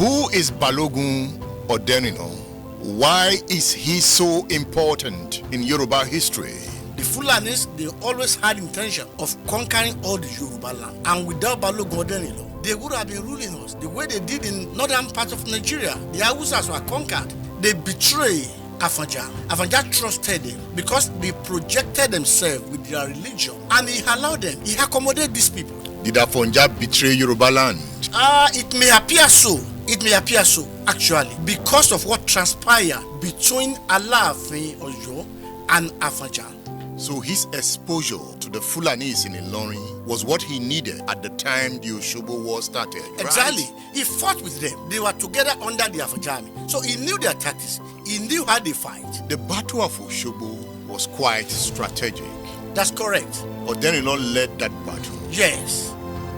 Who is Balogun Oderinlo? Why is he so important in Yoruba history? The Fulanis, they always had intention of conquering all the Yorubaland. And without Balogun Oderinlo, they would have been ruling us the way they did in northern parts of Nigeria. The Hausas were conquered. They betrayed Afonja. Afonja trusted them because they projected themselves with their religion. And he allowed them. He accommodated these people. Did Afonja betray Yorubaland? It may appear so. It may appear so, actually, because of what transpired between Alla Oyo and Afonja. So his exposure to the Fulanis in Ilorin was what he needed at the time the Osogbo war started, Exactly. right? He fought with them. They were together under the Afonja army. So he knew their tactics. He knew how they fight. The Battle of Osogbo was quite strategic. That's correct. Oderinlo led that battle. Yes.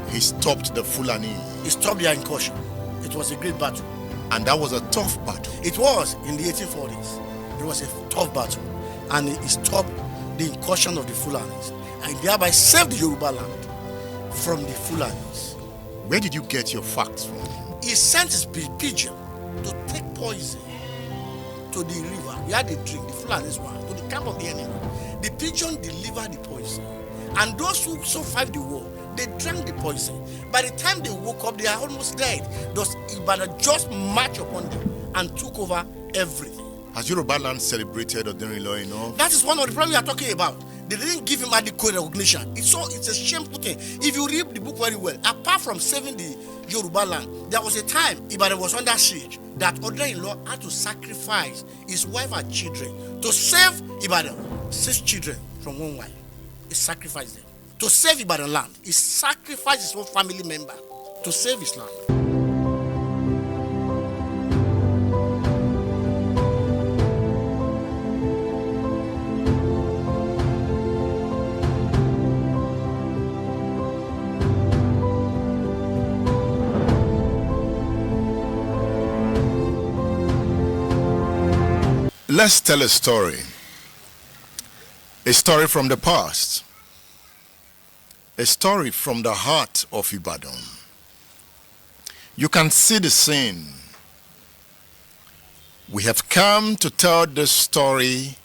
He stopped the Fulani. He stopped their incursion. It was a great battle. And that was a tough battle. It was in the 1840s. It was a tough battle. And he stopped the incursion of the Fulanis and thereby saved the Yorubaland from the Fulanis. Where did you get your facts from? He sent his pigeon to take poison to the river. We had a drink, the Fulanis one, to the camp of the enemy. The pigeon delivered the poison. And those who survived the war, they drank the poison. By the time they woke up, they are almost dead. Thus, Ibadan just marched upon them and took over everything. Has Yorubaland celebrated Oderinlo enough? That is one of the problems we are talking about. They didn't give him adequate recognition. It's a shameful thing. If you read the book very well, apart from saving the Yorubaland, there was a time Ibadan was under siege that Oderinlo had to sacrifice his wife and children to save Ibadan. 6 children from one wife. He sacrificed them. To save Ibadan land, he sacrificed his own family member to save his land. Let's tell a story from the past, a story from the heart of Ibadan. You can see the scene. We have come to tell this story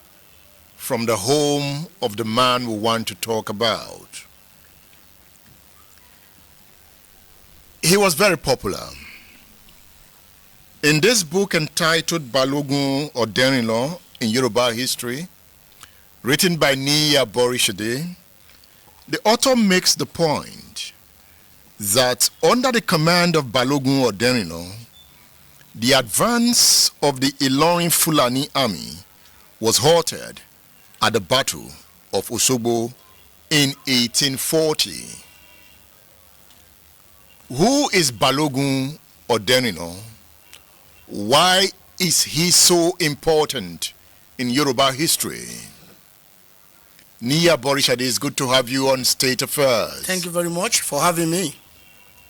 from the home of the man we want to talk about. He was very popular. In this book entitled Balogun Oderinlo in Yoruba History, written by Niyi Aborisade, the author makes the point that under the command of Balogun Oderinlo, the advance of the Ilorin Fulani army was halted at the Battle of Osogbo in 1840. Who is Balogun Oderinlo? Why is he so important in Yoruba history? Niyi Aborisade, it's good to have you on State Affairs. Thank you very much for having me.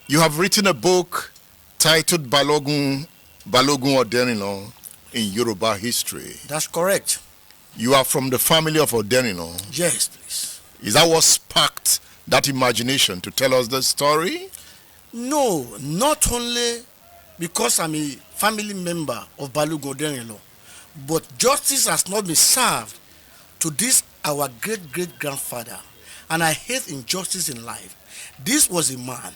You have written a book titled Balogun Oderinlo in Yoruba history. That's correct. You are from the family of Oderinlo. Yes, please. Is that what sparked that imagination to tell us the story? No, not only because I'm a family member of Balogun Oderinlo, but justice has not been served to this our great-great-grandfather, and I hate injustice in life. This was a man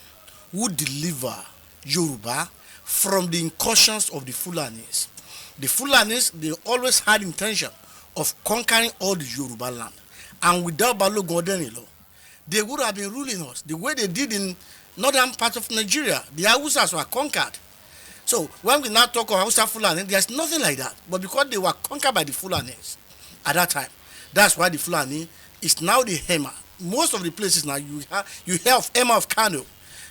who delivered Yoruba from the incursions of the Fulanis. The Fulanis, they always had intention of conquering all the Yorubaland, and without Balogun Oderinlo, they would have been ruling us the way they did in northern part of Nigeria. The Hausas were conquered. So when we now talk of Hausa Fulani, there's nothing like that. But because they were conquered by the Fulanis at that time, that's why the Fulani is now the Hema. Most of the places now you hear of Hema of Kano,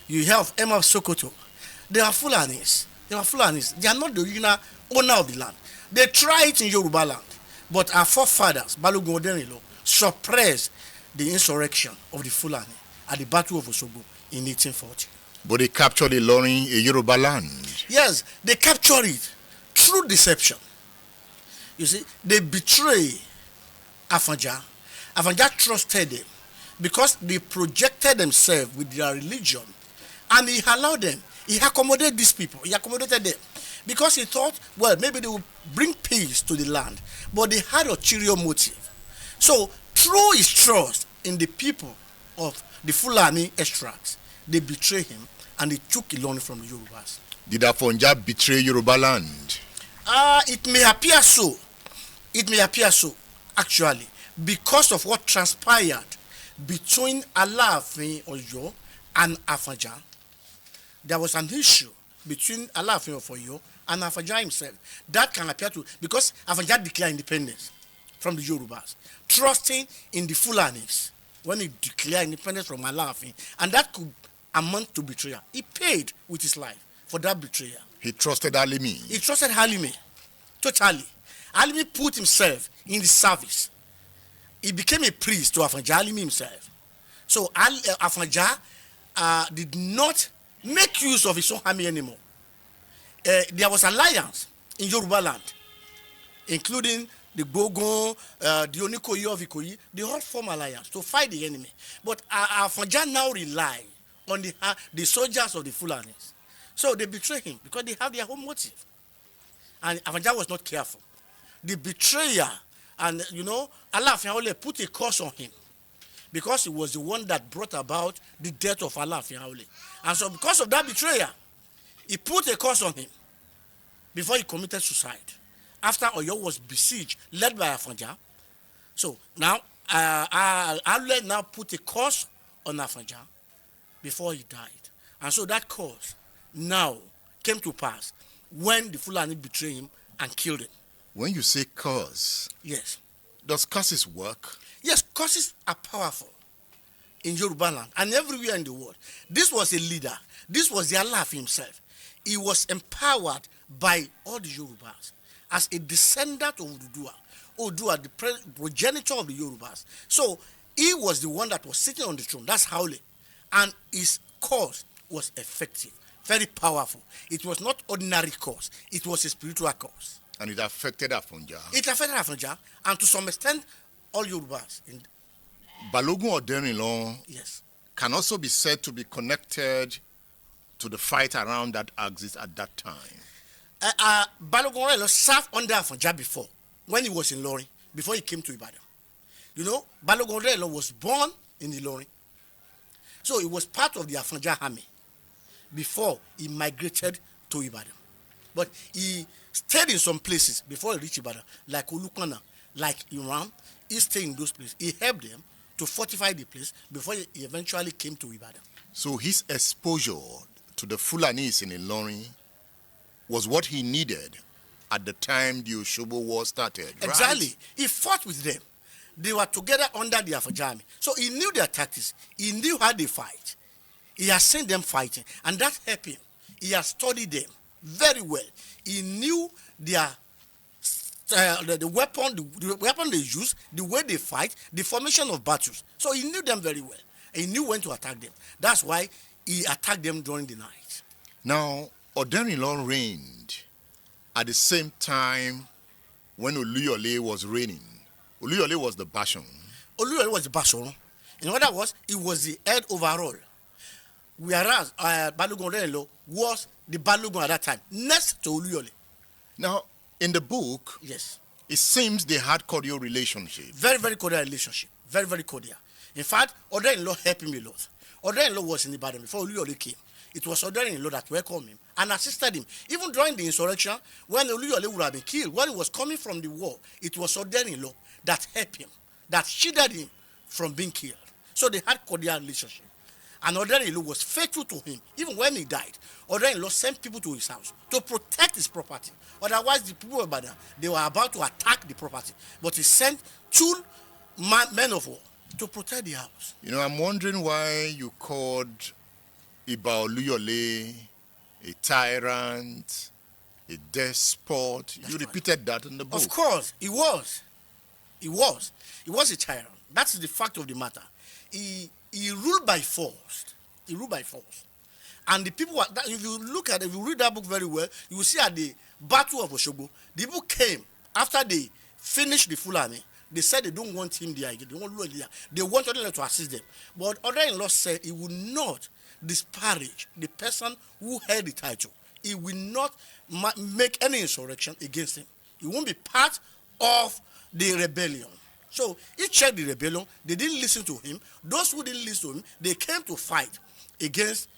you hear of Hema of Sokoto. They are Fulanis. They are Fulanis. They are not the original owner of the land. They try it in Yorubaland, but our forefathers, Balogun Oderinlo, suppressed the insurrection of the Fulani at the Battle of Osogbo in 1840. But they captured Ilorin, a Yoruba land. Yes, they captured it through deception. You see, they betrayed Afonja. Afonja trusted them because they projected themselves with their religion, and he allowed them. He accommodated these people. He accommodated them because he thought, well, maybe they would bring peace to the land. But they had ulterior motive. So through his trust in the people of the Fulani extracts, they betrayed him and they took Ilorin from the Yorubas. Did Afonja betray Yoruba land? It may appear so. It may appear so, actually, because of what transpired between Alaafin Oyo and Afonja. There was an issue between Alaafin of Oyo and Afonja himself. That can appear to, because Afonja declared independence from the Yorubas, trusting in the Fulanis when he declared independence from Alaafin, and that could amount to betrayal. He paid with his life for that betrayal. He trusted Alimi. He trusted Halime, totally. Halime put himself in the service. He became a priest to Afonja, Halime himself. So Afonja did not make use of his own army anymore. There was alliance in Yorubaland, including the Balogun, the Onikoyi of Ikoyi. They all form alliance to fight the enemy. But Afonja now rely on the soldiers of the Fulanis. So they betray him because they have their own motive. And Afonja was not careful. The betrayer, and Alaafin Aole put a curse on him because he was the one that brought about the death of Alaafin Aole. And so because of that betrayer, he put a curse on him before he committed suicide. After Oyo was besieged, led by Afonja. So now, Aole now put a curse on Afonja before he died. And so that curse now came to pass when the Fulani betrayed him and killed him. When you say curse, Yes. does curses work? Yes, curses are powerful in Yorubaland and everywhere in the world. This was a leader. This was the Alaafin himself. He was empowered by all the Yorubas as a descendant of Odua, the progenitor of the Yorubas. So he was the one that was sitting on the throne. That's Haole. And his cause was effective, very powerful. It was not ordinary cause. It was a spiritual cause. And it affected Afonja. It affected Afonja, and to some extent, all Yorubas. Balogun Oderinlo Yes. can also be said to be connected to the fight around that axis at that time. Balogun Oderinlo served under Afonja before, when he was in Ilorin, before he came to Ibadan. Balogun Oderinlo was born in Ilorin. So he was part of the Afonja army before he migrated to Ibadan. But he stayed in some places before he reached Ibadan, like Olukana, like Iran. He stayed in those places. He helped them to fortify the place before he eventually came to Ibadan. So his exposure to the Fulanis in Ilorin was what he needed at the time the Osogbo War started, right? Exactly. He fought with them. They were together under the Afonja army. So he knew their tactics. He knew how they fight. He has seen them fighting, and that helped him. He has studied them very well. He knew their the weapon they use, the way they fight, the formation of battles. So he knew them very well. He knew when to attack them. That's why he attacked them during the night. Now, Oderinlo reigned at the same time when Oluyole was reigning. Oluyole was the Bashon. Oluyole was the Bashon. In other words, he was the head overall. Whereas Balogun Oderinlo was the Balogun at that time, next to Oluyole. Now, in the book, Yes. it seems they had cordial relationship. Very, very cordial relationship. Very, very cordial. In fact, Oderinlo helped him a lot. Oderinlo was in Ibadan before Oluyole came. It was Oderinlo that welcomed him and assisted him. Even during the insurrection, when Oluyole would have been killed, when he was coming from the war, it was Oderinlo that helped him, that shielded him from being killed. So they had cordial relationship. And Oderinlo was faithful to him. Even when he died, Oderinlo sent people to his house to protect his property. Otherwise, the people of Ibadan, they were about to attack the property. But he sent two men of war to protect the house. I'm wondering why you called Iba Oluyole a tyrant, a despot. You repeated that in the book. Of course, he was. He was a tyrant. That's the fact of the matter. He ruled by force. He ruled by force. And the people, if you read that book very well, you will see at the Battle of Osogbo, the people came after they finished the Fulani. They said they don't want him there again. They want Oluyole there. They want Oderinlo to assist them. But Oderinlo said he would not disparage the person who held the title. He will not make any insurrection against him. He won't be part of the rebellion. So he checked the rebellion. They didn't listen to him. Those who didn't listen to him, they came to fight against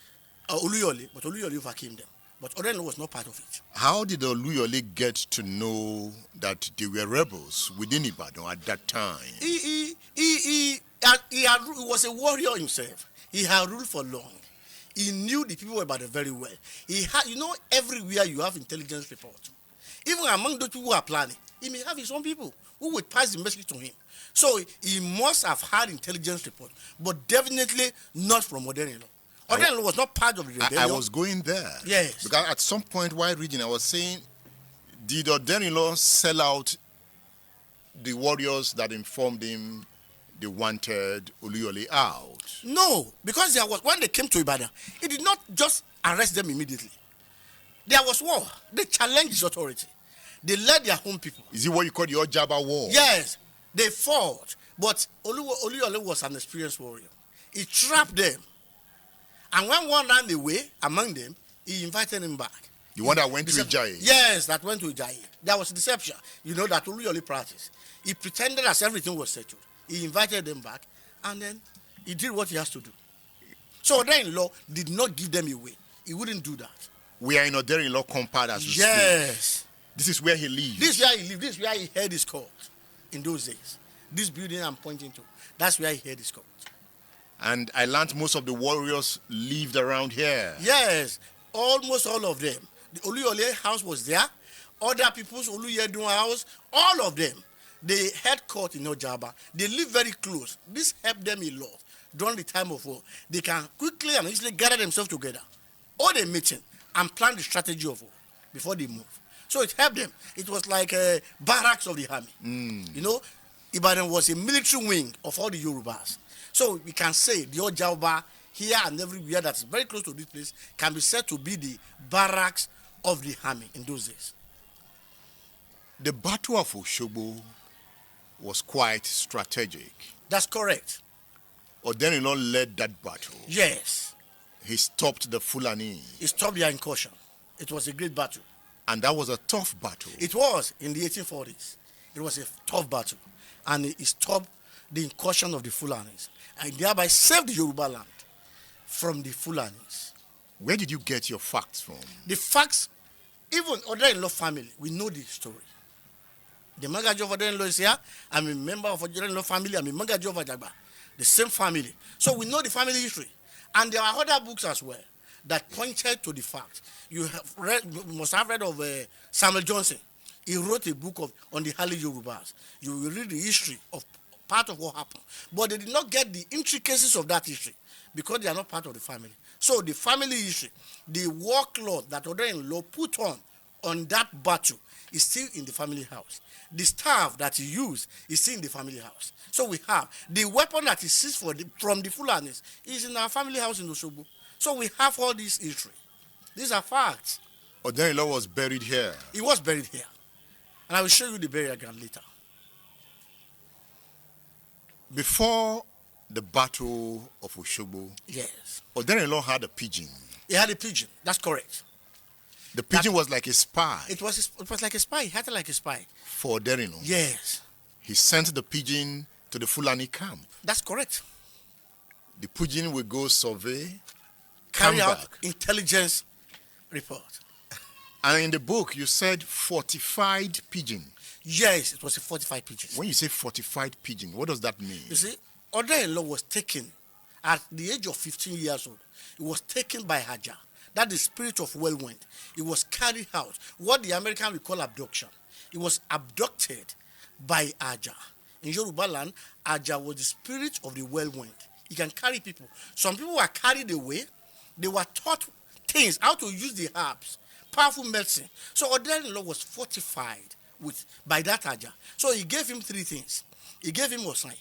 Oluyole, but Oluyole overcame them. But Oderinlo was not part of it. How did Oluyole get to know that they were rebels within Ibadan at that time? He was a warrior himself. He had ruled for long. He knew the people about it very well. He had, everywhere you have intelligence report. Even among those people who are planning, he may have his own people who would pass the message to him. So he must have had intelligence report, but definitely not from Oderinlo. Oderinlo was not part of the rebellion. I was going there. Yes. Because at some point while reading, I was saying, did Oderinlo sell out the warriors that informed him they wanted Oluyole out? No, because when they came to Ibadan, he did not just arrest them immediately. There was war. They challenged his authority. They led their own people. Is it what you call the Ojaba War? Yes, they fought. But Oluyole was an experienced warrior. He trapped them. And when one ran away among them, he invited him back. The one that went to Ijayi? Yes, that went to Ijayi. There was deception. That Oluyole practiced. He pretended as everything was settled. He invited them back, and then he did what he has to do. So Oderinlo did not give them away. He wouldn't do that. We are in Oderinlo compound as we speak. Yes. This is where he lived. This is where he lived. This is where he held his court in those days. This building I'm pointing to, that's where he held his court. And I learned most of the warriors lived around here. Yes, almost all of them. The Oluyole house was there. Other people's Oluyedun house, all of them. They had court in Ojaba. They lived very close. This helped them a lot during the time of war. They can quickly and easily gather themselves together, hold a meeting, and plan the strategy of war before they move. So it helped them. It was like a barracks of the army. Ibadan was a military wing of all the Yorubas. So we can say the Ojaba here and everywhere that's very close to this place can be said to be the barracks of the army in those days. The Battle of Osogbo was quite strategic. That's correct. Oderinlo led that battle. Yes. He stopped the Fulani. He stopped their incursion. It was a great battle. And that was a tough battle. It was in the 1840s. It was a tough battle. And he stopped the incursion of the Fulanis and thereby saved the Yorubaland from the Fulanis. Where did you get your facts from? The facts, even Oderinlo family, we know the story. The Magaji of Oderinlo is here. I'm a member of Oderinlo family. I'm a Magaji of Ajagba. The same family. So we know the family history. And there are other books as well that pointed to the fact. You must have read of Samuel Johnson. He wrote a book on the early Yorubas. You will read the history of part of what happened. But they did not get the intricacies of that history because they are not part of the family. So the family history, the war cloth that Oderinlo put on that battle is still in the family house. The staff that he used is still in the family house. So we have the weapon that he seized from the Fulanis is in our family house in Osogbo. So we have all this history. These are facts. Oderinlo was buried here. He was buried here. And I will show you the burial ground later. Before the Battle of Osogbo, yes, Oderinlo had a pigeon. He had a pigeon. That's correct. The pigeon was like a spy. It was like a spy. He had it like a spy. For Oderinlo. Yes. He sent the pigeon to the Fulani camp. That's correct. The pigeon will go survey, carry out intelligence report. And in the book, you said fortified pigeon. Yes, it was a fortified pigeon. When you say fortified pigeon, what does that mean? You see, Oderinlo was taken at the age of 15 years old. He was taken by Haja. That is spirit of whirlwind. He was carried out. What the American will call abduction. He was abducted by Aja. In Yorubaland, Aja was the spirit of the whirlwind. He can carry people. Some people were carried away. They were taught things, how to use the herbs, powerful medicine. So Oderinlo was fortified by that Aja. So he gave him three things. He gave him Osai,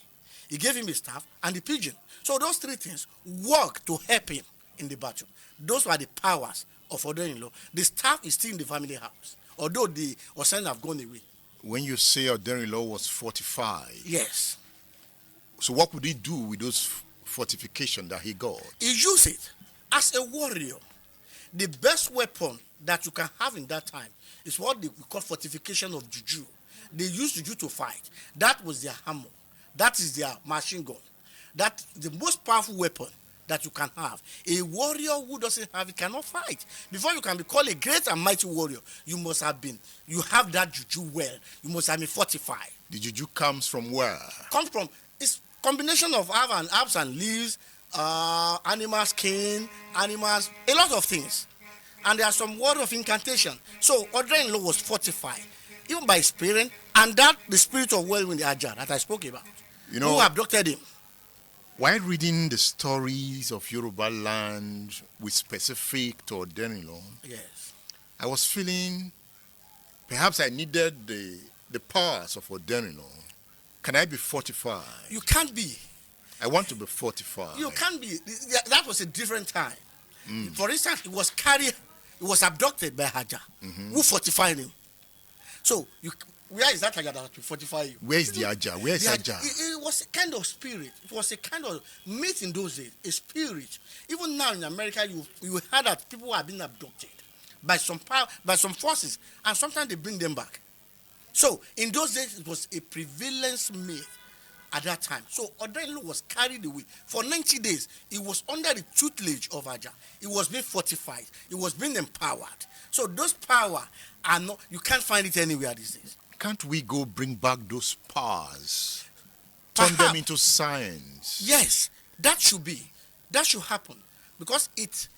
he gave him a staff, and the pigeon. So those three things worked to help him in the battle. Those were the powers of Oderinlo. The staff is still in the family house, although the Osai have gone away. When you say Oderinlo was fortified, yes. So what would he do with those fortification that he got? He used it As a warrior, the best weapon that you can have in that time is what we call fortification of juju. They used juju to fight. That was their hammer. That is their machine gun. That's the most powerful weapon that you can have. A warrior who doesn't have it cannot fight. Before you can be called a great and mighty warrior, you have that juju well. You must have been fortified. The juju comes from where? Comes from, it's combination of herbs and leaves, animal skin, animals, a lot of things. And there are some word of incantation. So Oderinlo was fortified, even by his parents, and that the spirit of whirlwind Aja that I spoke about. Who abducted him. While reading the stories of Yorubaland with specific to Oderinlo, yes, I was feeling perhaps I needed the powers of Oderinlo. Can I be fortified? You can't be. I want to be fortified. You can't be. That was a different time. For instance, he was abducted by Haja, who fortified him. So, where is that Haja that will fortify you? Where is the Haja? Where is Haja? It was a kind of spirit. It was a kind of myth in those days, a spirit. Even now in America, you heard that people are being abducted by some forces, and sometimes they bring them back. So, in those days, it was a prevalence myth at that time. So, Oderinlo was carried away. For 90 days, he was under the tutelage of Haja. He was being fortified. He was being empowered. So, those power are not, you can't find it anywhere these days. Can't we go bring back those powers? Turn them into science? Yes, that should be. That should happen. Because it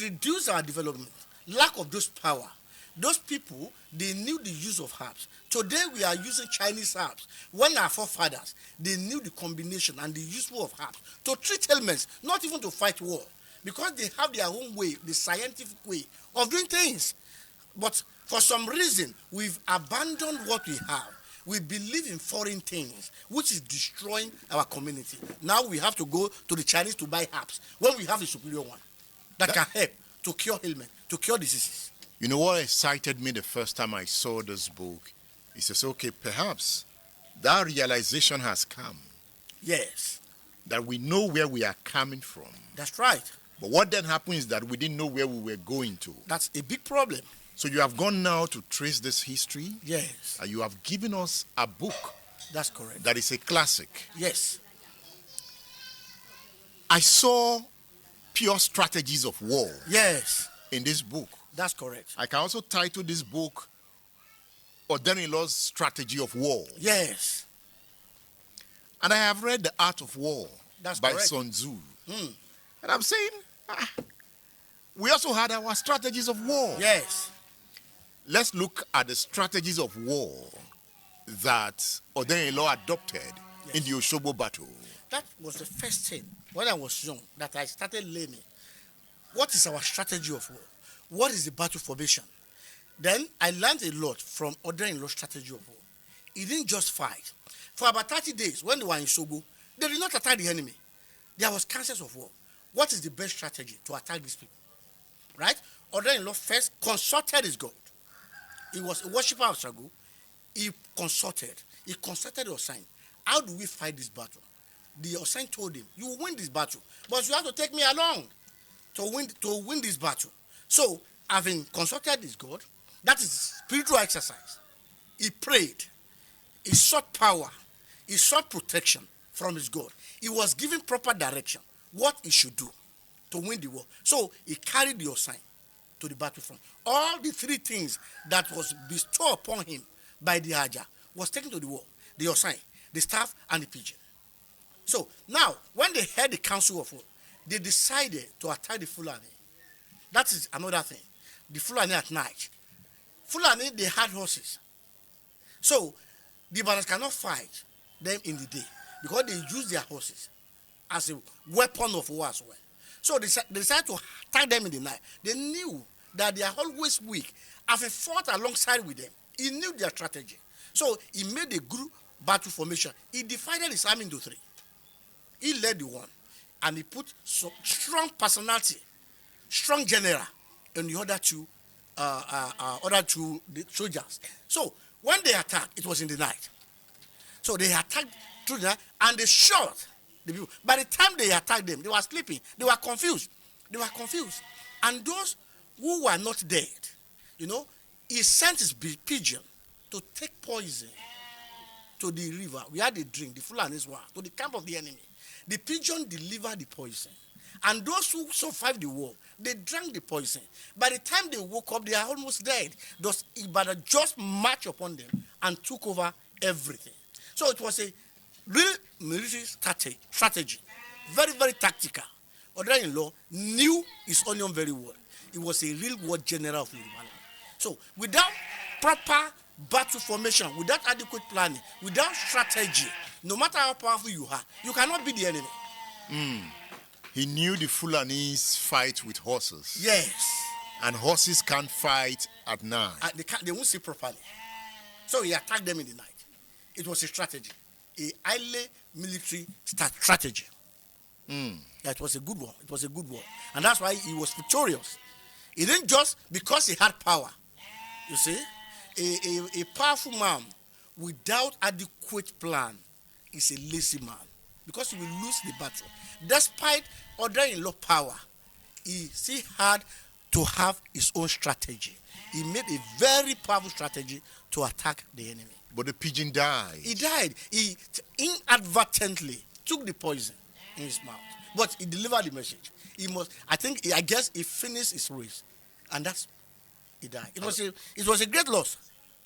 reduces our development. Lack of those power. Those people, they knew the use of herbs. Today we are using Chinese herbs. When our forefathers, they knew the combination and the useful of herbs to treat ailments, not even to fight war. Because they have their own way, the scientific way of doing things. But for some reason, we've abandoned what we have. We believe in foreign things, which is destroying our community. Now we have to go to the Chinese to buy herbs when we have a superior one that can help to cure ailment, to cure diseases. You know what excited me the first time I saw this book? It says, okay, perhaps that realization has come. Yes. That we know where we are coming from. That's right. But what then happens is that we didn't know where we were going to. That's a big problem. So you have gone now to trace this history. Yes. And you have given us a book. That's correct. That is a classic. Yes. I saw pure strategies of war. Yes. In this book. That's correct. I can also title this book Oderinlo's Strategy of War. Yes. And I have read The Art of War. That's by correct. Sun Tzu. And I'm saying, we also had our strategies of war. Yes. Let's look at the strategies of war that Oderinlo adopted in the Osogbo battle. That was the first thing when I was young that I started learning. What is our strategy of war? What is the battle formation? Then I learned a lot from Oderinlo's strategy of war. He didn't just fight. For about 30 days, when they were in Osogbo, they did not attack the enemy. There was counsels of war. What is the best strategy to attack these people? Right? Oderinlo first consulted his God. He was a worshipper of Sago. He consulted the Osain. How do we fight this battle? The Osain told him, you will win this battle, but you have to take me along to win this battle. So, having consulted his God, that is spiritual exercise. He prayed. He sought power. He sought protection from his God. He was given proper direction, what he should do to win the war. So, he carried the Osain to the battlefront. All the three things that was bestowed upon him by the Haja was taken to the war. The Osain, the staff, and the pigeon. So, now, when they heard the council of war, they decided to attack the Fulani. That is another thing. The Fulani at night. Fulani, they had horses. So, the Ibadans cannot fight them in the day because they use their horses as a weapon of war as well. So, they decided to attack them in the night. They knew that they are always weak. Having fought alongside with them, he knew their strategy. So, he made a group battle formation. He divided his army into three. He led the one, and he put some strong personality, strong general, in the other two the soldiers. So when they attacked, it was in the night. So they attacked through the night, and they shot the people. By the time they attacked them, they were sleeping. They were confused. They were confused. And those who were not dead, he sent his pigeon to take poison to the river. We had a drink, the Fulanis were, to the camp of the enemy. The pigeon delivered the poison. And those who survived the war, they drank the poison. By the time they woke up, they are almost dead. Thus, Ibadan just marched upon them and took over everything. So it was a real military strategy. Very, very tactical. Oderinlo knew his onion very well. He was a real war general of Yorubaland. So without proper battle formation, without adequate planning, without strategy, no matter how powerful you are, you cannot beat the enemy. He knew the Fulanis fight with horses. Yes. And horses can't fight at night. They won't see properly. So he attacked them in the night. It was a strategy, a highly military strategy. That was a good one. It was a good war. And that's why he was victorious. He didn't just because he had power. You see, a powerful man without adequate plan is a lazy man because he will lose the battle. Despite Oderinlo power, he still had to have his own strategy. He made a very powerful strategy to attack the enemy. But the pigeon died. He died. He inadvertently took the poison in his mouth. But he delivered the message. I guess he finished his race. And he died. It was a great loss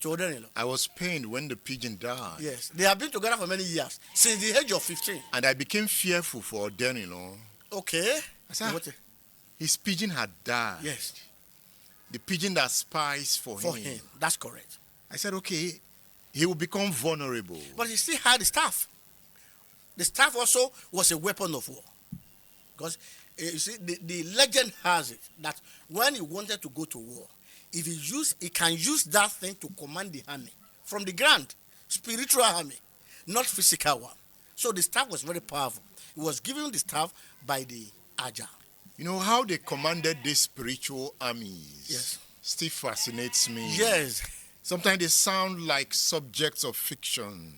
to Oderinlo. I was pained when the pigeon died. Yes. They have been together for many years, since the age of 15. And I became fearful for Oderinlo. Okay. I said, his pigeon had died. Yes. The pigeon that spies for him. That's correct. I said, okay, he will become vulnerable. But he still had the staff. The staff also was a weapon of war. Because, you see, the legend has it that when he wanted to go to war, he can use that thing to command the army from the ground, spiritual army, not physical one. So the staff was very powerful. He was given the staff by the Aja. You know how they commanded these spiritual armies? Yes. Still fascinates me. Yes. Sometimes they sound like subjects of fiction.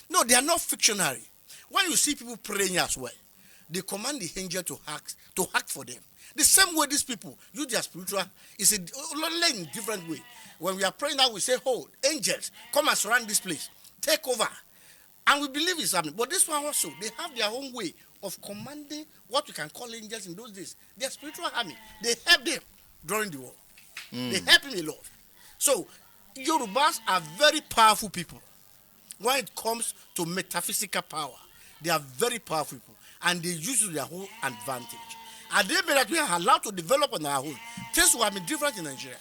No, they are not fictionary. When you see people praying as well, they command the angel to act for them. The same way these people use their spiritual, it's only in a different way. When we are praying now, we say, "Oh, angels, come and surround this place, take over," and we believe it's happening. But this one also, they have their own way of commanding what we can call angels in those days. Their spiritual army, they help them during the war. They help him a lot. So Yorubas are very powerful people. When it comes to metaphysical power, they are very powerful people, and they use it to their own advantage. And they mean that we are allowed to develop on our own. Things will have been different in Nigeria.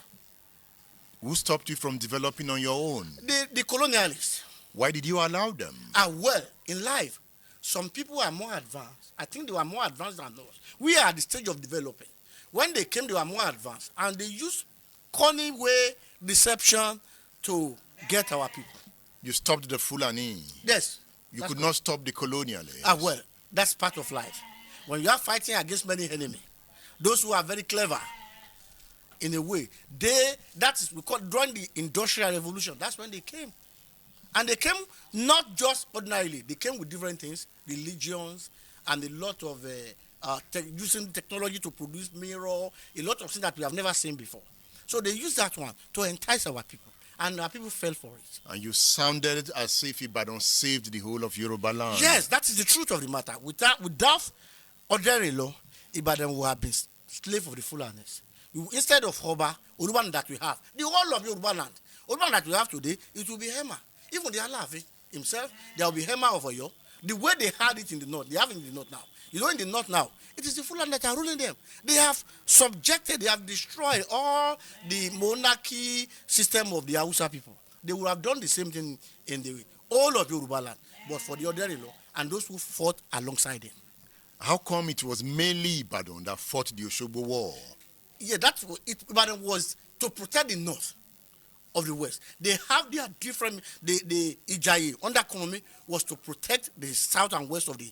Who stopped you from developing on your own? The colonialists. Why did you allow them? Well, in life, some people are more advanced. I think they were more advanced than us. We are at the stage of developing. When they came, they were more advanced. And they used cunning way, deception to get our people. You stopped the Fulani. Yes. You could not stop the colonialists. Well, that's part of life. When you are fighting against many enemies, those who are very clever, in a way, we call during the Industrial Revolution, that's when they came. And they came not just ordinarily, they came with different things, religions, and a lot of using technology to produce mirror, a lot of things that we have never seen before. So they used that one to entice our people, and our people fell for it. And you sounded as if Ibadan saved the whole of Yorubaland. Yes, that is the truth of the matter. Without Oderinlo, Ibadan would have been slave of the Fulanis. Instead of Oba, Yorubaland that we have, the whole of Yorubaland that we have today, it will be Hema. Even the Alla himself, there will be Hema of Oyo. The way they had it in the north, they have it in the north now. You know, in the north now, it is the Fulani that are ruling them. They have they have destroyed all the monarchy system of the Hausa people. They would have done the same thing in the whole of Yorubaland, but for the Oderinlo and those who fought alongside them. How come it was mainly Ibadan that fought the Osogbo War? Yeah, Ibadan was to protect the north of the west. They have their different, the Ijayi under Konami was to protect the south and west of the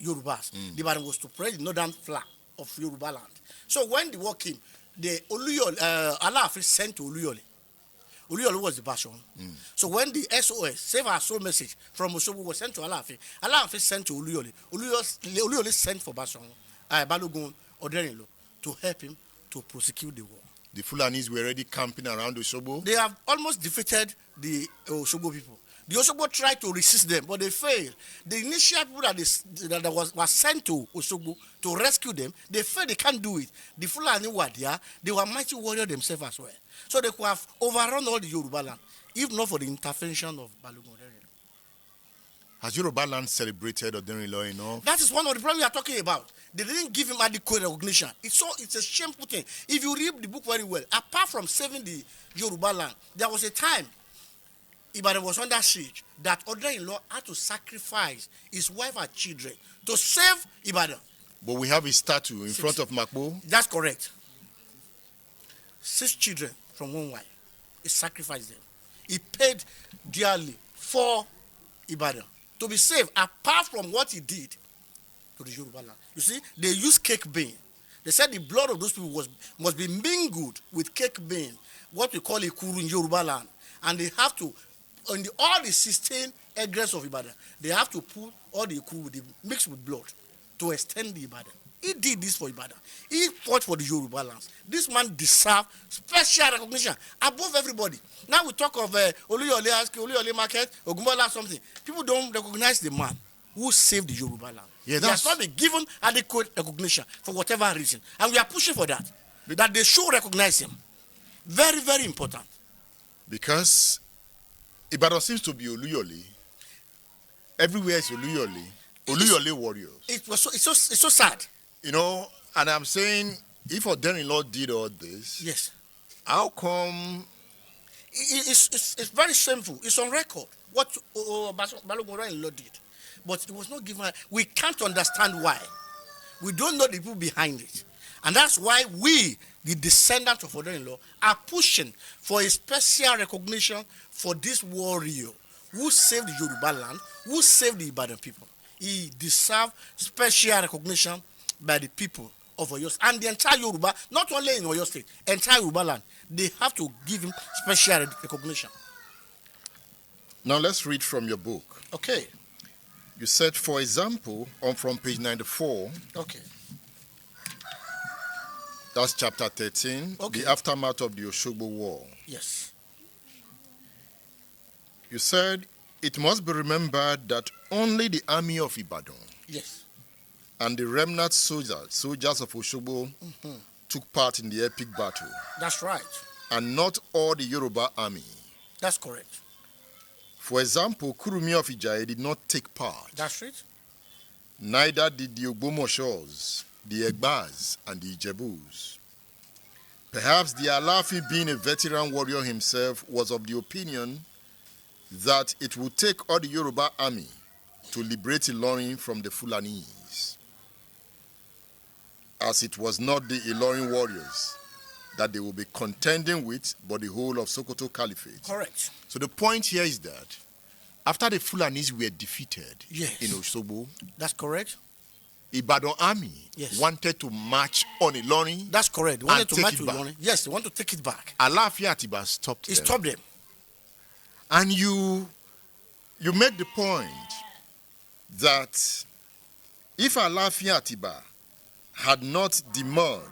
Yorubas. The Ibadan was to protect the northern flank of Yorubaland. So when the war came, the Alla sent to Oluyole. Oluyole was the Bashon. So when the SOS, Save Our Soul message from Osogbo was sent to Alla sent to Oluyole. Oluyole sent for Balogun Oderinlo to help him to prosecute the war. The Fulanis were already camping around Osogbo. They have almost defeated the Osogbo people. The Osogbo tried to resist them, but they failed. The initial people that was sent to Osogbo to rescue them, they failed. They can't do it. The Fulani were there. They were mighty warriors themselves as well. So they could have overrun all the Yorubaland, if not for the intervention of Balogun Oderinlo. Has Yorubaland celebrated Oderinlo enough? That is one of the problems we are talking about. They didn't give him adequate recognition. It's a shameful thing. If you read the book very well, apart from saving the Yorubaland, there was a time Ibadan was under siege that Oderinlo had to sacrifice his wife and children to save Ibadan. But we have his statue in front of Makbo. That's correct. 6 children from one wife. He sacrificed them. He paid dearly for Ibadan to be saved, apart from what he did to the Yorubaland. You see, they used cake bean. They said the blood of those people must be mingled with cake bean, what we call ikuru in Yorubaland. And they have to, all the 16 egress of Ibadan, they have to put all the ikuru mixed with blood to extend the Ibadan. He did this for Ibadan. He fought for the Yorubalands. This man deserves special recognition above everybody. Now we talk of Oluyole Market, Ogumbola something. People don't recognize the man who saved the Yorubaland. Yeah, he has not been given adequate recognition for whatever reason. And we are pushing for that. That they should recognize him. Very, very important. Because Ibadan seems to be Oluyole. Everywhere is Oluyole. Oluyole warriors. It's so sad. You know, and I'm saying, if Oderinlo did all this, yes, how come? It's very shameful. It's on record what Balogun Oderinlo did, but it was not given. We can't understand why. We don't know the people behind it, and that's why we, the descendants of Oderinlo, are pushing for a special recognition for this warrior who saved the Yorubaland, who saved the Ibadan people. He deserves special recognition by the people of Oyo and the entire Yoruba, not only in Oyo State, entire Yorubaland. They have to give him special recognition. Now let's read from your book. Okay. You said, for example, from page 94. Okay. That's chapter 13, okay. The aftermath of the Osogbo War. Yes. You said, it must be remembered that only the army of Ibadan, yes, and the remnant soldiers of Osogbo took part in the epic battle. That's right. And not all the Yoruba army. That's correct. For example, Kurumi of Ijaye did not take part. That's right. Neither did the Ogbomoshos, the Egbas, and the Ijebus. Perhaps the Alafi, being a veteran warrior himself, was of the opinion that it would take all the Yoruba army to liberate Ilorin from the Fulanis, as it was not the Ilorin warriors that they will be contending with, but the whole of Sokoto Caliphate. Correct. So the point here is that after the Fulanis were defeated, yes, in Osogbo, that's correct, Ibadan army, yes, wanted to march on Ilorin. That's correct. They wanted to march on Ilorin. Yes, they want to take it back. Alaafin Atiba stopped them. He stopped them. And you make the point that if Alaafin Atiba had not demurred,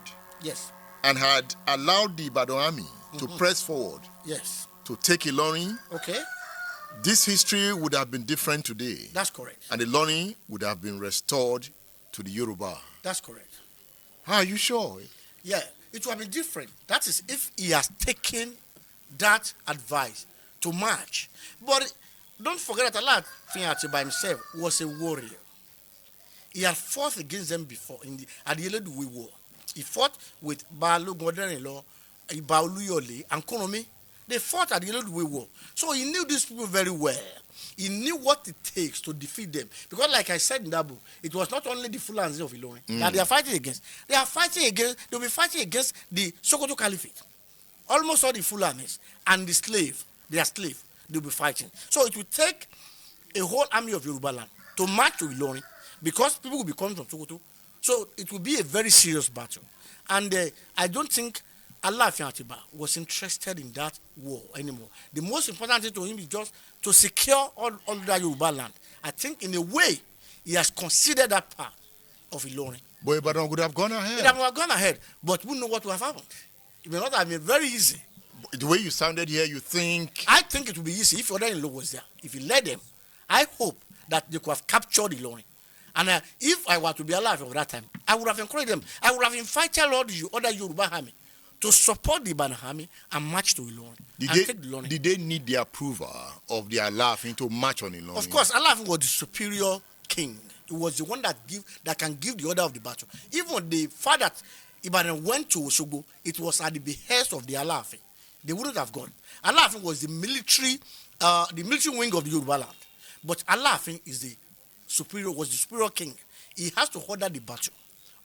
yes, and had allowed the Ibadan army to press forward, yes, to take Ilorin, okay, this history would have been different today. That's correct. And Ilorin would have been restored to the Yoruba. That's correct. Are you sure? Yeah, it would have been different. That is if he has taken that advice to march. But don't forget that Alaafin Atiba himself was a warrior. He had fought against them before at the Eleduwe War. He fought with Balogun Oderinlo, Iba Oluyole, and Konomi. They fought at the Eleduwe War. So he knew these people very well. He knew what it takes to defeat them. Because like I said in that book, it was not only the Fulani of Ilorin that they are fighting against. They'll be fighting against the Sokoto Caliphate. Almost all the Fulanis and their slave, they'll be fighting. So it will take a whole army of Yorubaland to march to Ilorin because people will be coming from Sokoto. So it will be a very serious battle. And I don't think Alaafin Atiba was interested in that war anymore. The most important thing to him is just to secure all that Yoruba land. I think in a way, he has considered that part of Ilorin. But Ibadan would have gone ahead. It would have gone ahead, but we know what would have happened. It may not have been very easy. The way you sounded here, you think... I think it would be easy if Oderinlo was there. If he led them, I hope that they could have captured Ilorin. And if I were to be alive at that time, I would have encouraged them. I would have invited all the other Yoruba army to support the Ibadan army and march to Ilorin. Did they need the approval of the Alafin to march on Ilorin? Of course, Alafin was the superior king. He was the one that can give the order of the battle. Even the fact that Ibadan went to Osogbo, it was at the behest of the Alafin. They wouldn't have gone. Alafin was the military wing of the Yorubaland. But Alafin was the superior king. He has to order the battle.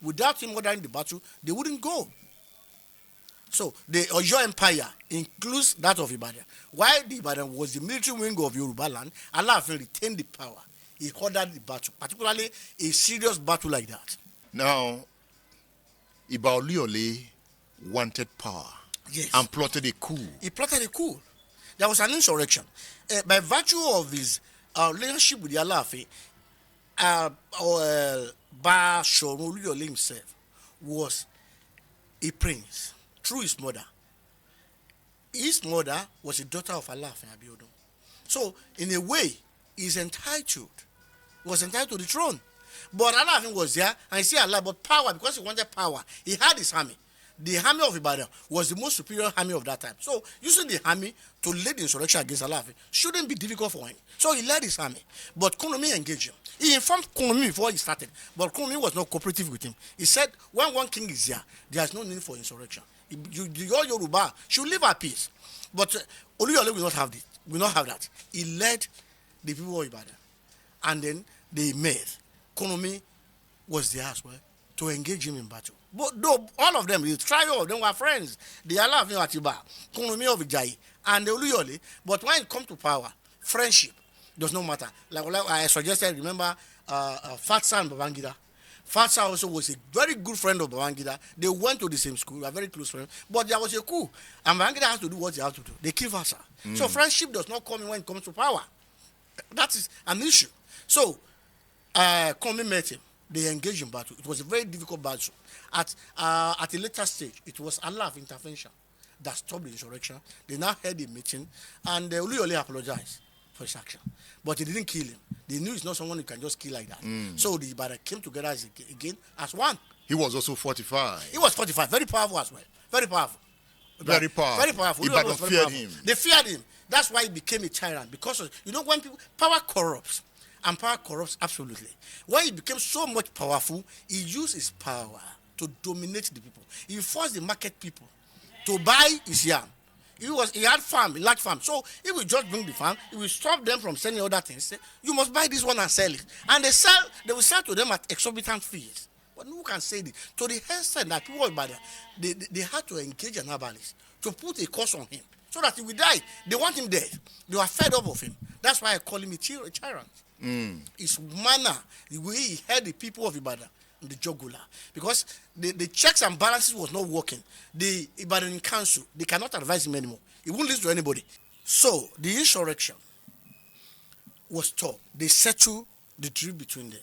Without him ordering the battle, they wouldn't go. So the Oyo Empire includes that of Ibadan. While the Ibadan was the military wing of Yorubaland, Alafin retained the power. He ordered the battle, particularly a serious battle like that. Now, Iba Oluyole wanted power. Yes. And plotted a coup. He plotted a coup. There was an insurrection. By virtue of his relationship with the Alafin, Balogun Odeyinka himself was a prince through his mother. His mother was a daughter of Alafin Abiodun. So, in a way, he was entitled to the throne. But Alafin was there, and he said Allah, but power, because he wanted power, he had his army. The army of Ibadan was the most superior army of that time. So, using the army to lead the insurrection against Alafin shouldn't be difficult for him. So, he led his army. But Kunomi engaged him. He informed Kunomi before he started. But Kunomi was not cooperative with him. He said, when one king is here, there is no need for insurrection. Your Yoruba should live at peace. But Oluyole will not have that. He led the people of Ibadan. And then they met. Kunomi was there as well to engage him in battle. But though all of them, the trio of them were friends. The Alafin of Atiba, Kunomi of Ijayi, and the Oluyole. But when it comes to power, friendship does not matter. Like I suggested, remember Fatsa and Babangida. Fatsa also was a very good friend of Babangida. They went to the same school, were very close friends. But there was a coup, and Babangida has to do what he has to do. They kill Fatsa. So friendship does not come in when it comes to power. That is an issue. So, Kunomi met him. They engaged in battle. It was a very difficult battle. At a later stage, it was Allah of intervention that stopped the insurrection. They now held a meeting, and Oluyole apologized for his action. But he didn't kill him. They knew he's not someone you can just kill like that. So the Ibadan came together again as one. He was also fortified. He was fortified, very powerful as well. Very powerful. Very powerful. Very powerful. Ibadan feared him. They feared him. That's why he became a tyrant. Because when power corrupts, and power corrupts absolutely. When he became so much powerful, he used his power to dominate the people. He forced the market people to buy his yam. He had large farm. So he will just bring the farm, he will stop them from selling other things. Say, you must buy this one and sell it. And they will sell to them at exorbitant fees. But who can say this? To the extent that people they had to engage an herbalist to put a curse on him so that he will die. They want him dead. They are fed up of him. That's why I call him a tyrant. His manner, the way he held the people of Ibadan in the jugular, because the checks and balances was not working. The Ibadan council, they cannot advise him anymore. He won't listen to anybody. So the insurrection was stopped. They settled the drift between them,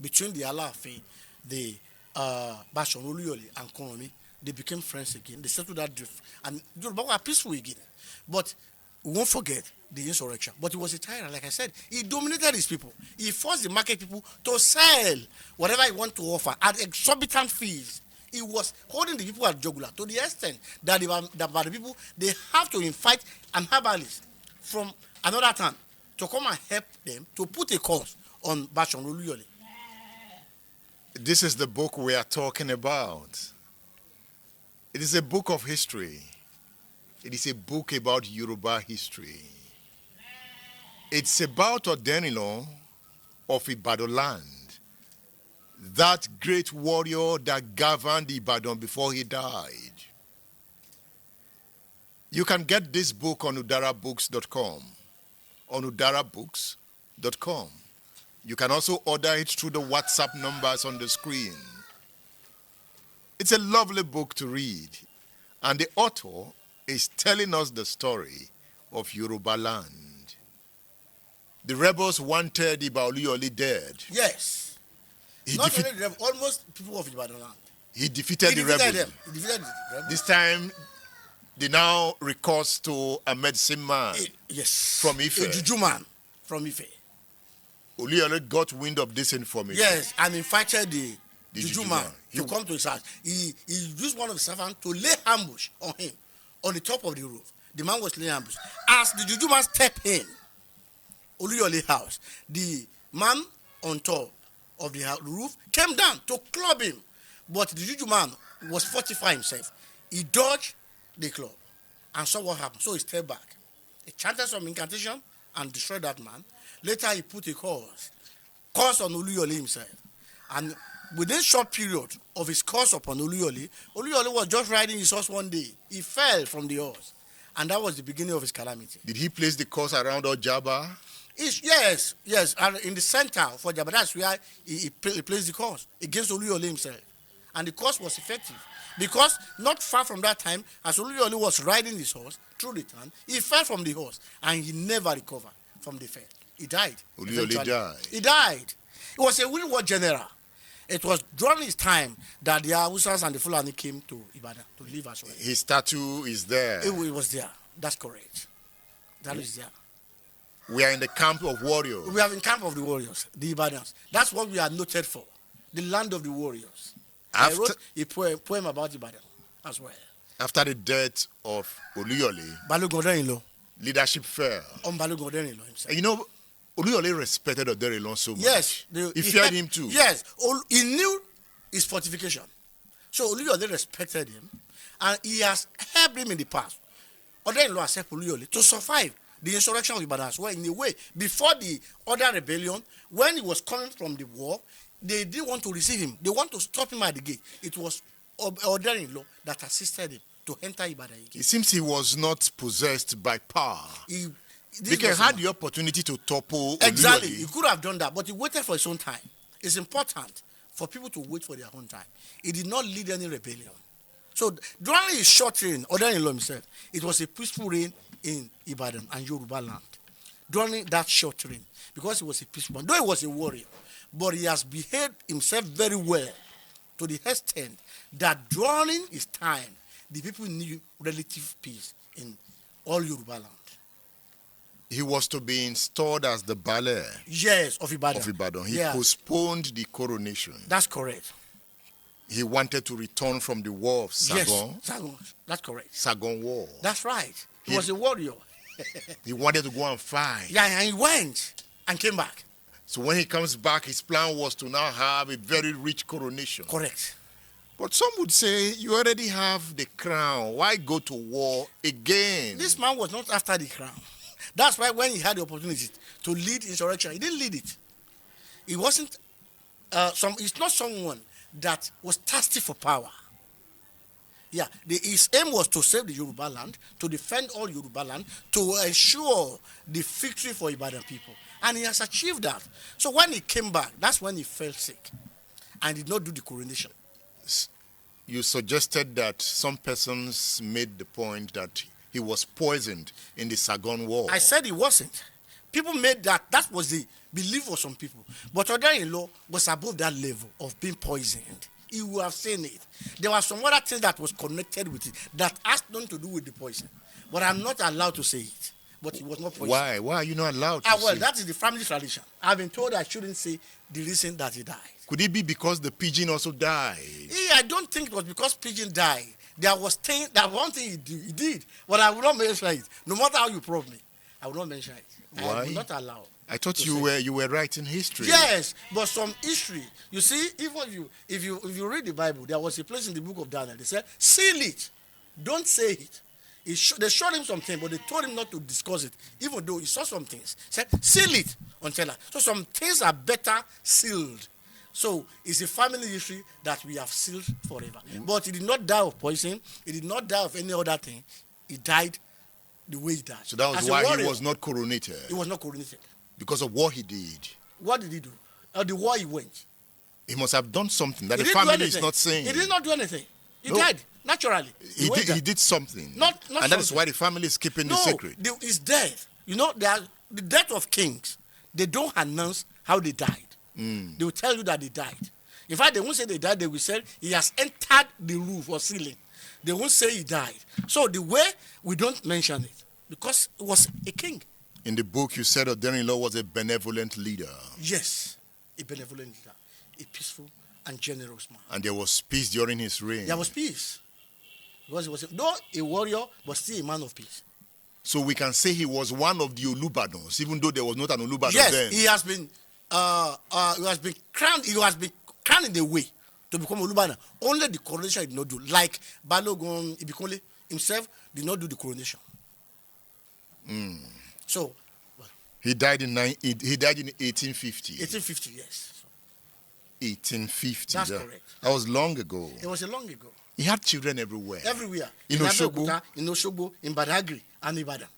between the Alafin, the Balogun Odeyinka and Kunomi. They became friends again. They settled that drift, and Yoruba were peaceful again. But we won't forget the insurrection. But he was a tyrant, like I said. He dominated his people. He forced the market people to sell whatever he wanted to offer at exorbitant fees. He was holding the people at jugular to the extent that the people, they have to invite an herbalist from another town to come and help them to put a curse on Balogun Odeyinka. This is the book we are talking about. It is a book of history. It is a book about Yoruba history. It's about Oderinlo of Ibadan land, that great warrior that governed Ibadan before he died. You can get this book on udarabooks.com, on udarabooks.com. You can also order it through the WhatsApp numbers on the screen. It's a lovely book to read, and the author is telling us the story of Yorubaland. The rebels wanted Iba Oluyole dead. Yes. Not only the rebels, almost people of Ibadan land. He defeated the rebels. He defeated the rebels. This time, they now recourse to a medicine man. Yes. From Ife. A juju man from Ife. Oluyole got wind of this information. Yes, and invited the juju man to come to his house. He used one of the servants to lay ambush on him on the top of the roof. The man was laying ambush. As the juju man stepped in Oluyole's house, the man on top of the roof came down to club him. But the juju man was fortifying himself. He dodged the club and saw what happened. So he stepped back. He chanted some incantation and destroyed that man. Later he put a curse on Oluyole himself. And within a short period of his curse upon Oluyole was just riding his horse one day. He fell from the horse. And that was the beginning of his calamity. Did he place the curse around Ojaba? Yes. And in the center for Ojaba, that's where he placed the curse against Oluyole himself. And the curse was effective. Because not far from that time, as Oluyole was riding his horse through the town, he fell from the horse and he never recovered from the fall. He died. Oluyole died. He died. He was a World War general. It was during his time that the Hausas and the Fulani came to Ibadan to live as well. His statue is there. It was there. That's correct. That is there. We are in the camp of warriors. We are in camp of the warriors, the Ibadans. That's what we are noted for. The land of the warriors. I wrote a poem about Ibadan as well. After the death of Oluyole, Balogun Oderinlo, leadership fell. On Balogun Oderinlo himself. And you know, Oluyole respected Oderinlo so much. Yes. He feared him too. Yes. He knew his fortification. So Oluyole respected him and he has helped him in the past. Oderinlo has helped Oluyole to survive the insurrection of Ibadan as well in a way. Before the other rebellion, when he was coming from the war, they didn't want to receive him. They want to stop him at the gate. It was Oderinlo that assisted him to enter Ibadan again. It seems he was not possessed by power. He had the opportunity to topple Exactly. Oluyole. He could have done that, but he waited for his own time. It's important for people to wait for their own time. He did not lead any rebellion. So during his short reign, Oderinlo himself, it was a peaceful reign in Ibadan and Yorubaland. During that short reign, because he was a peaceful man, though he was a warrior, but he has behaved himself very well to the extent that during his time, the people knew relative peace in all Yorubaland. He was to be installed as the Baale of Ibadan. He postponed the coronation. That's correct. He wanted to return from the war of Sagon. Yes, Sagon. That's correct. Sagon War. That's right. He was a warrior. He wanted to go and fight. Yeah, and he went and came back. So when he comes back, his plan was to now have a very rich coronation. Correct. But some would say, you already have the crown. Why go to war again? This man was not after the crown. That's why when he had the opportunity to lead insurrection, he didn't lead it. He wasn't, he's not someone that was thirsty for power. Yeah, his aim was to save the Yoruba land, to defend all Yoruba land, to ensure the victory for Ibadan people. And he has achieved that. So when he came back, that's when he fell sick and did not do the coronation. You suggested that some persons made the point that he was poisoned in the Sagon War. I said he wasn't. People made that. That was the belief of some people. But Oderinlo was above that level of being poisoned. He would have seen it. There were some other things that was connected with it that has nothing to do with the poison. But I'm not allowed to say it. But he was not poisoned. Why? Why are you not allowed to say well, that is the family tradition. I've been told I shouldn't say the reason that he died. Could it be because the pigeon also died? I don't think it was because pigeon died. There was one thing he did, but I will not mention it. No matter how you probe me, I will not mention it. Why? I will not allow. I thought you were writing history. Yes, but some history. You see, even if you read the Bible, there was a place in the book of Daniel. They said, seal it. Don't say it. They showed him something, but they told him not to discuss it, even though he saw some things. Said, seal it until that. So some things are better sealed. So it's a family history that we have sealed forever. But he did not die of poison. He did not die of any other thing. He died the way he died. So that was why he was not coronated. He was not coronated. Because of what he did. What did he do? The war he went. He must have done something that the family is not saying. He did not do anything. He died naturally. He did something. Not and that is why the family is keeping the secret. His death. You know, the death of kings, they don't announce how they died. They will tell you that they died. In fact, they won't say they died, they will say he has entered the roof or ceiling. They won't say he died. So the way we don't mention it, because he was a king. In the book, you said Oderinlo was a benevolent leader. Yes, a benevolent leader, a peaceful and generous man. And there was peace during his reign. There was peace. Because he was though a warrior, but still a man of peace. So we can say he was one of the Olubadans, even though there was not an Olubadan yes, then. He has been crowned. He has been crowned in the way to become Olubadan. Only the coronation he did not do. Like Balogun Odeyinka himself did not do the coronation. So he died in 1850. 1850, yes. 1850. That's correct. That was long ago. It was a long ago. He had children everywhere. Everywhere. In Osogbo, in Osogbo, in Badagry, and Ibadan.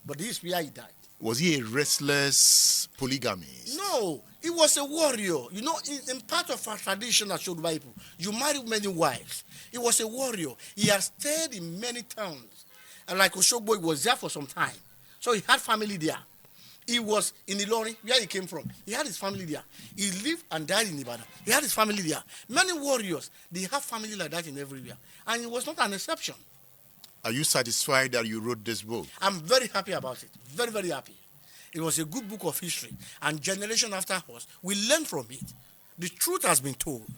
But this is where he died. Was he a restless polygamist? No, he was a warrior. You know, in part of our tradition as Yoruba people, you marry many wives. He was a warrior. He has stayed in many towns. And like Osogbo, he was there for some time. So he had family there. He was in Ilorin, where he came from. He had his family there. He lived and died in Ibadan. He had his family there. Many warriors, they have family like that in everywhere. And it was not an exception. Are you satisfied that you wrote this book? I'm very happy about it. Very, very happy. It was a good book of history. And generation after us, we learn from it. The truth has been told.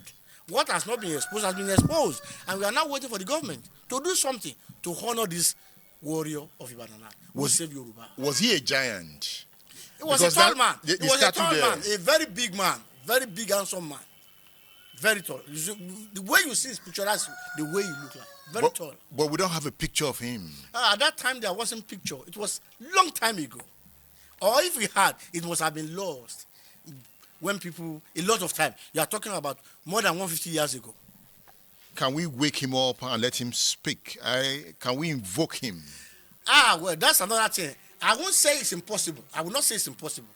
What has not been exposed has been exposed. And we are now waiting for the government to do something to honor this warrior of Ibadan who saved Yoruba. Was he a giant? He was a tall man. He was a tall man, a very big man, very big, handsome man. Very tall. The way you see his picture, that's the way he looked like. Very tall. But we don't have a picture of him. At that time, there wasn't picture. It was long time ago. Or if we had, it must have been lost. When people, a lot of time, you are talking about more than 150 years ago. Can we wake him up and let him speak? Can we invoke him? Well, that's another thing. I won't say it's impossible. I will not say it's impossible.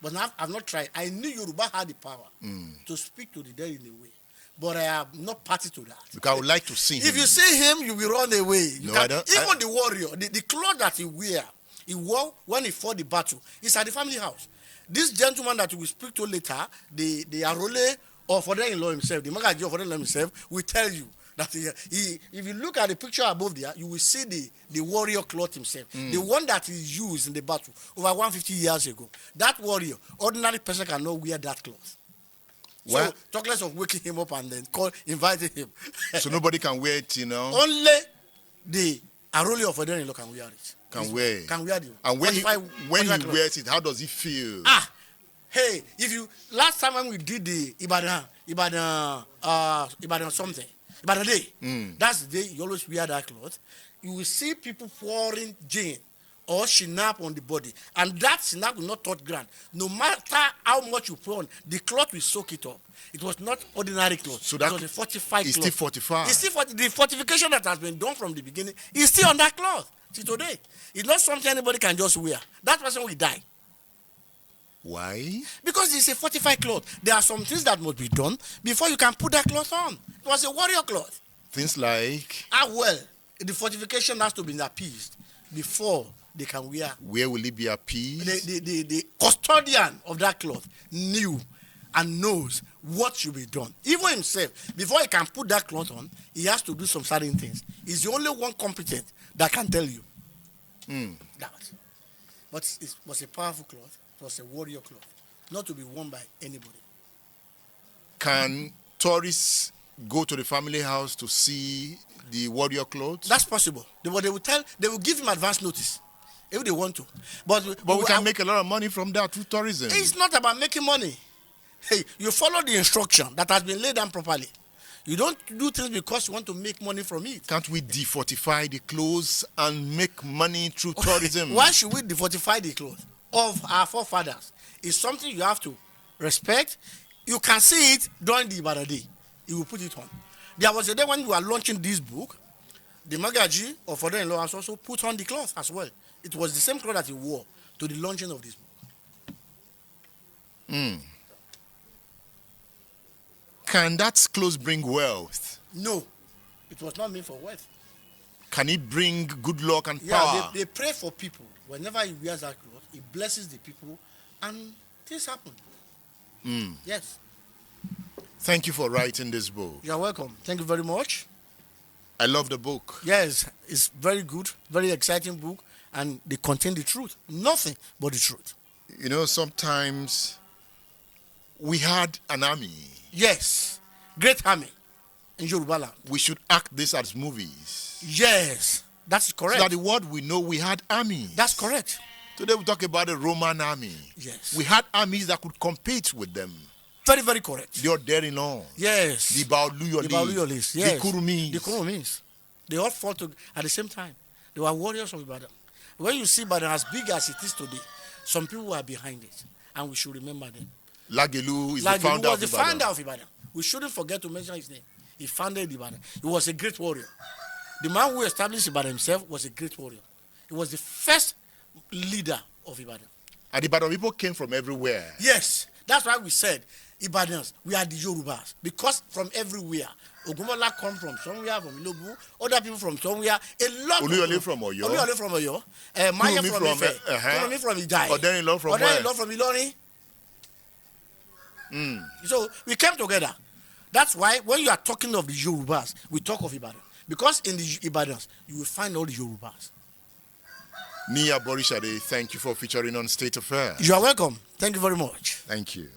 But I've not tried. I knew Yoruba had the power to speak to the dead in a way. But I am not party to that. Because I would like to see him. If you see him, you will run away. I don't. Even the warrior, the clothes that he wore when he fought the battle, is at the family house. This gentleman that we will speak to later, the Arole of Oderinlo himself, the Magaji of Oderinlo himself, will tell you that if you look at the picture above there, you will see the warrior cloth himself. The one that he used in the battle over 150 years ago. That warrior, ordinary person cannot wear that cloth. So talk less of waking him up and then inviting him. So nobody can wear it, you know? Only the Arole of Oderinlo can wear it. Can wear it. And when he wears it, how does he feel? Hey, last time when we did the Ibadan something, Ibadan Day, that's the day you always wear that cloth. You will see people pouring gin or shinap on the body, and that shinap will not touch ground. No matter how much you pour on, the cloth will soak it up. It was not ordinary cloth. So that it was a fortified cloth. It's still fortified. It's still the fortification that has been done from the beginning is still on that cloth till today. It's not something anybody can just wear. That person will die. Why? Because it's a fortified cloth. There are some things that must be done before you can put that cloth on. It was a warrior cloth. Things like? The fortification has to be appeased before they can wear. Where will it be appeased? The custodian of that cloth knew and knows what should be done. Even himself, before he can put that cloth on, he has to do some certain things. He's the only one competent that can tell you. That. But it was a powerful cloth. It was a warrior cloth, not to be worn by anybody. Can tourists go to the family house to see the warrior clothes? That's possible. They will give him advance notice if they want to. But we can make a lot of money from that through tourism. It's not about making money. Hey, you follow the instruction that has been laid down properly. You don't do things because you want to make money from it. Can't we defortify the clothes and make money through tourism? Why should we defortify the clothes of our forefathers? It's something you have to respect. You can see it during the Ibadan Day. You will put it on. There was a day when we were launching this book, the Magaji of Oderinlo has also put on the cloth as well. It was the same cloth that he wore to the launching of this book. Can that clothes bring wealth? No, it was not meant for wealth. Can it bring good luck and power? Yeah, they pray for people. Whenever he wears that cloth, he blesses the people, and things happen. Yes. Thank you for writing this book. You are welcome. Thank you very much. I love the book. Yes, it's very good, very exciting book, and they contain the truth. Nothing but the truth. You know, sometimes we had an army. Yes, great army in Yorubaland. We should act this as movies. Yes, that's correct. So that the world we know we had armies. That's correct. Today we talk about the Roman army. Yes. We had armies that could compete with them. Very, very correct. The Oderinlo. Yes. The Balogun. Yes. The Kurumis. The Kurumis. They all fought at the same time. They were warriors of Ibadan. When you see Ibadan as big as it is today, some people were behind it, and we should remember them. Lagelu is the founder was of the Ibadan. founder of Ibadan. We shouldn't forget to mention his name. He founded Ibadan. He was a great warrior. The man who established Ibadan himself was a great warrior. He was the first leader of Ibadan. And Ibadan people came from everywhere. Yes, that's why we said Ibadans, we are the Yorubas, because from everywhere. Ogunmola come from somewhere, from Ilobu, other people from somewhere, a lot of Oluyole from Oyo. Oluyole from Oyo, Maya from Ife, Kurumi from Idai, Oderinlo from Oderinlo from Ilorin. So we came together. That's why when you are talking of the Yorubas, we talk of Ibadan. Because in the Ibadans, you will find all the Yorubas. Niyi Aborisade, thank you for featuring on State Affairs. You are welcome. Thank you very much. Thank you.